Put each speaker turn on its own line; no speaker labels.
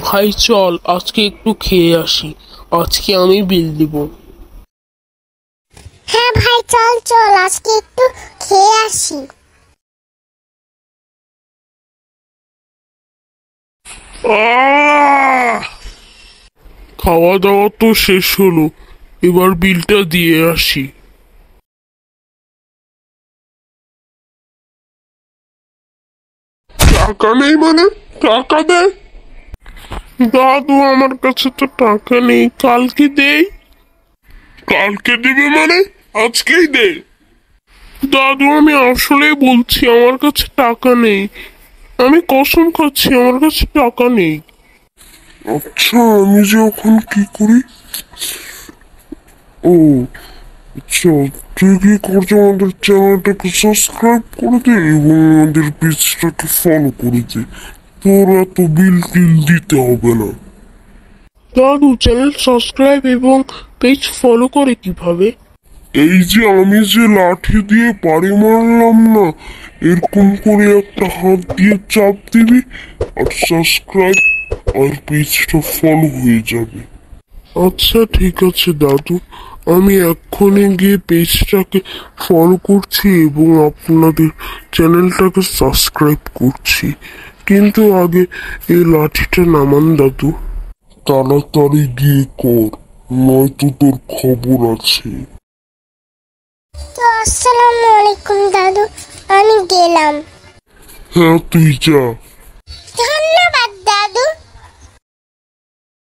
ভাই চল আজকে একটু খেয়ে আসি, আজকে আমি বিল দিব।
হ্যাঁ ভাই, চল চল আজকে একটু খেয়ে আসি।
খাওয়া দাওয়া তো শেষ হলো, এবার বিলটা দিয়ে আসি। টাকা নেই মানে? টাকা দে। দাদু আমার কাছে তো টাকা নেই, কালকে দেই। কালকে দিবে মানে? আজকেই দে। দাদু আমি আসলেই বলছি আমার কাছে টাকা নেই, আমি কসম খাচ্ছি আমার কাছে টাকা নেই। আচ্ছা আমি যে এখন কি করি? ও আচ্ছা, তুই কি করছো, আমাদের চ্যানেলটাকে সাবস্ক্রাইব করে দে এবং আমাদের পেজটাকে ফলো করে দে, তোর এত বিল টিল দিতে হবে না। দাদু চ্যানেল সাবস্ক্রাইব এবং পেজ ফলো করে কিভাবে? এই যে আমি যে লাঠি দিয়ে বাড়ি মারলাম না, এরকম করে একটা হাত দিয়ে চাপ দিবি আর সাবস্ক্রাইব আর পেজটা ফলো হয়ে যাবে। আচ্ছা ঠিক আছে দাদু, আমি এক্ষুনি গিয়ে পেজটাকে ফলো করছি এবং আপনাদের চ্যানেলটাকে সাবস্ক্রাইব করছি, কিন্তু আগে এই লাঠিটা নামান দাদু। তাড়াতাড়ি গিয়ে কর, নয়তো তোর খবর আছে।
তো আসসালামু আলাইকুম দাদু, আমি গেলাম।
হ্যাঁ তুই যা।